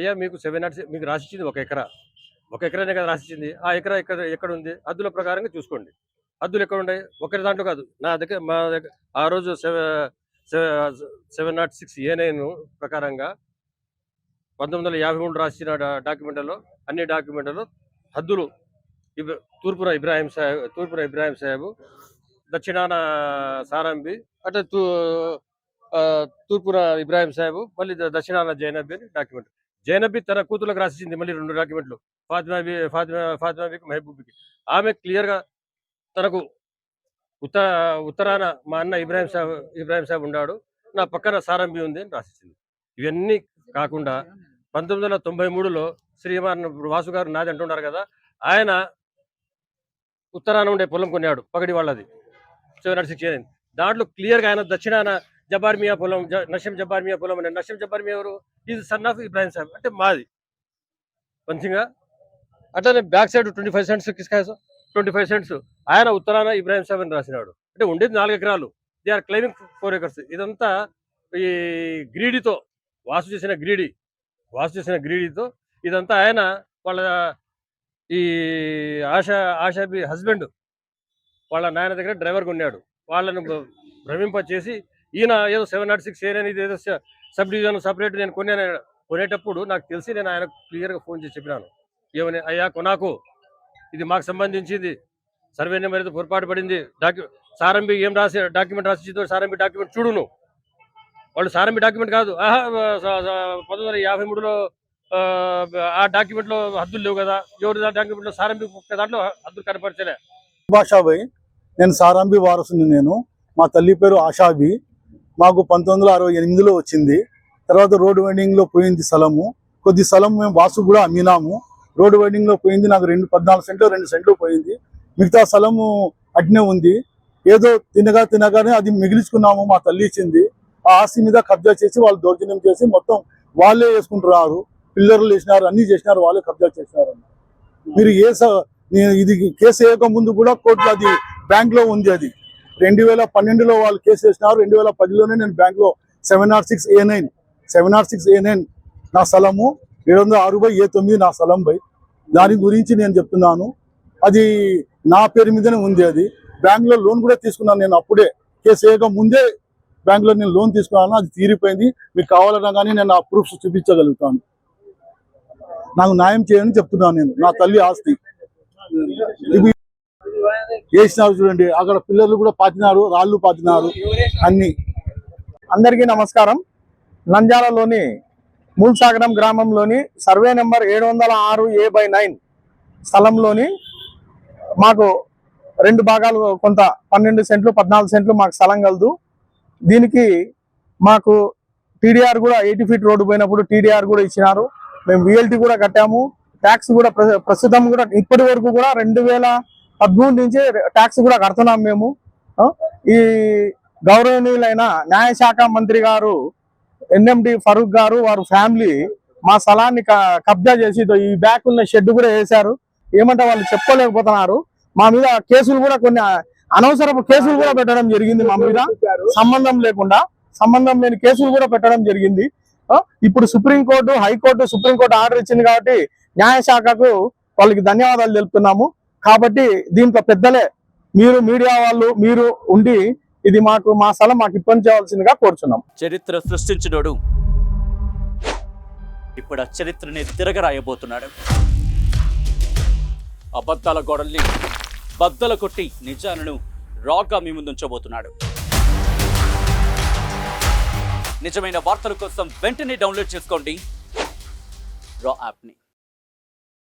అయ్యా మీకు 706 మీకు రాసిచ్చింది ఒక ఎకరానే కదా రాసిచ్చింది. ఆ ఎకరా ఎక్కడ ఉంది? హద్దుల ప్రకారంగా చూసుకోండి. హద్దులు ఎక్కడున్నాయి? ఒకరి దాంట్లో కాదు. మా దగ్గర ఆ రోజు 706A9 ప్రకారంగా 1953 రాసిన డాక్యుమెంట్లలో అన్ని డాక్యుమెంట్లలో హద్దులు తూర్పున ఇబ్రాహీం సాహెబ్, దక్షిణాన సారంబి, అంటే తూర్పున ఇబ్రాహీం సాహెబ్, మళ్ళీ దక్షిణాన జైనబి అని డాక్యుమెంట్. జైనబి తన కూతులకు రాసిచ్చింది మళ్ళీ 2 డాక్యుమెంట్లు, ఫాతిమాబికి, మహబూబికి. ఆమె క్లియర్గా తనకు ఉత్తరాన మా అన్న ఇబ్రాహీం సాహెబ్ ఉన్నాడు, నా పక్కన సారంబి ఉంది అని రాసిచ్చింది. ఇవన్నీ కాకుండా 1993లో శ్రీమాన్ వాసు గారు నాది అంటున్నారు కదా, ఆయన ఉత్తరాన ఉండే పొలం కొన్నాడు, పగడి వాళ్ళది 706A9. దాంట్లో క్లియర్గా ఆయన దక్షిణాన జబార్మియా పొలం, నషం జబార్మియా పొలం అనే. నషం జబార్మియా ఎవరు? Is son of Ibrahim Saheb, అంటే మాది మంచిగా. అట్లనే బ్యాక్ సైడ్ 25 సెంట్స్ కిస్కాయసం 25 సెంట్స్ ఆయన ఉత్తరాన ఇబ్రాహీం సాహెబ్ అని రాసినాడు. అంటే ఉండేది 4 ఎకరాలు, దే ఆర్ క్లైమింగ్ 4 acres. ఇదంతా ఈ గ్రీడీతో వాసు చేసిన గ్రీడీతో ఇదంతా ఆయన వాళ్ళ ఈ ఆశాబి హస్బెండ్ వాళ్ళ నాయన దగ్గర డ్రైవర్గా ఉన్నాడు. వాళ్ళను భ్రమింపచేసి ఈయన ఏదో 706A9 ఇది ఏదో సబ్ డివిజన్ సపరేట్ నేను కొనేటప్పుడు నాకు తెలిసి నేను ఆయన క్లియర్గా ఫోన్ చేసి చెప్పినాను, ఏమని, అయ్యా కొనాకు, ఇది మాకు సంబంధించింది, సర్వే నెంబర్ ఏదో పొరపాటు పడింది, సారంబి ఏం డాక్యుమెంట్ రాసిచ్చిందో సారంబి డాక్యుమెంట్ చూడును. వాళ్ళు సారంబి డాక్యుమెంట్ కాదు, 1953లో ఆ డాక్యుమెంట్లో హద్దులు లేవు కదా, ఎవరి డాక్యుమెంట్లో సారంబి దాంట్లో హద్దులు కనపరచలే. భాషాభాయ్, నేను సారంబి వారసుని. మా తల్లి పేరు ఆషాబి. మాకు 1968లో వచ్చింది. తర్వాత రోడ్ వైండింగ్లో పోయింది స్థలము. కొద్ది స్థలం మేము వాసు కూడా అమ్మినాము. రోడ్ వైండింగ్లో పోయింది, నాకు 14 సెంట్లు 2 సెంట్లు పోయింది. మిగతా స్థలము అట్నే ఉంది. ఏదో తినగానే అది మిగిలించుకున్నాము, మా తల్లి ఇచ్చింది. ఆ ఆస్తి మీద కబ్జా చేసి వాళ్ళు దౌర్జన్యం చేసి మొత్తం వాళ్ళే వేసుకుంటున్నారు, పిల్లర్లు వేసినారు, అన్ని చేసినారు, వాళ్ళే కబ్జా చేసినారు. మీరు ఇది కేసు వేయక ముందు కూడా కోర్టులో అది బ్యాంక్ లో ఉంది. అది 2012లో వాళ్ళు కేసు వేసినారు. 2010లోనే నేను బ్యాంక్ లో 706A9 నా స్థలము, 706/A9 నా స్థలం బై. దాని గురించి నేను చెప్తున్నాను, అది నా పేరు మీదనే ఉంది. అది బ్యాంక్ లో లోన్ కూడా తీసుకున్నాను నేను. అప్పుడే కేసు వేయక ముందే బ్యాంక్ లో నేను లోన్ తీసుకున్నాను, అది తీరిపోయింది. మీకు కావాలన్నా కానీ నేను ఆ ప్రూఫ్స్ చూపించగలుగుతాను. నాకు న్యాయం చేయని చెప్తున్నాను నేను. నా తల్లి ఆస్తి వేసినారు చూడండి, అక్కడ పిల్లలు కూడా పాతినారు, రాళ్ళు పాతినారు అన్ని. అందరికీ నమస్కారం. నంద్యాలలోని మూల్సాగరం గ్రామంలోని సర్వే నెంబర్ 706A/9 స్థలంలోని మాకు 2 భాగాలు, కొంత 12 సెంట్లు 14 సెంట్లు మాకు స్థలం కలదు. దీనికి మాకు టీడీఆర్ కూడా 80 ఫీట్ రోడ్డు పోయినప్పుడు టీడీఆర్ కూడా ఇచ్చినారు. మేము VLT కూడా కట్టాము. ట్యాక్స్ కూడా ప్రస్తుతం కూడా ఇప్పటి వరకు కూడా 2013 నుంచి ట్యాక్స్ కూడా కడుతున్నాం మేము. ఈ గౌరవనీయులైన న్యాయశాఖ మంత్రి గారు NMD ఫరూక్ గారు వారు ఫ్యామిలీ మా స్థలాన్ని కబ్జా చేసి ఈ బ్యాక్ ఉన్న షెడ్ కూడా వేశారు. ఏమంటే వాళ్ళు చెప్పుకోలేకపోతున్నారు. మా మీద కేసులు కూడా, కొన్ని అనవసరపు కేసులు కూడా పెట్టడం జరిగింది. మా మీద సంబంధం లేని కేసులు కూడా పెట్టడం జరిగింది. ఇప్పుడు సుప్రీంకోర్టు, హైకోర్టు, సుప్రీంకోర్టు ఆర్డర్ ఇచ్చింది కాబట్టి న్యాయశాఖకు వాళ్ళకి ధన్యవాదాలు తెలుపుతున్నాము. కాబట్టి దీంట్లో పెద్దలే, మీరు మీడియా వాళ్ళు మీరు ఉండి ఇది మా స్థలం మాకు ఇప్పించవలసిందిగా కోరుచున్నాం. చరిత్ర సృష్టించినోడు ఇప్పుడు ఆ చరిత్రని తిరగరాయబోతున్నాడు. అబద్ధాల గోడల్ని బద్దలు కొట్టి నిజాలను రాగా మీ ముందుంచబోతున్నాడు. నిజమైన వార్తల కోసం వెంటనే డౌన్లోడ్ చేసుకోండి రా యాప్ని.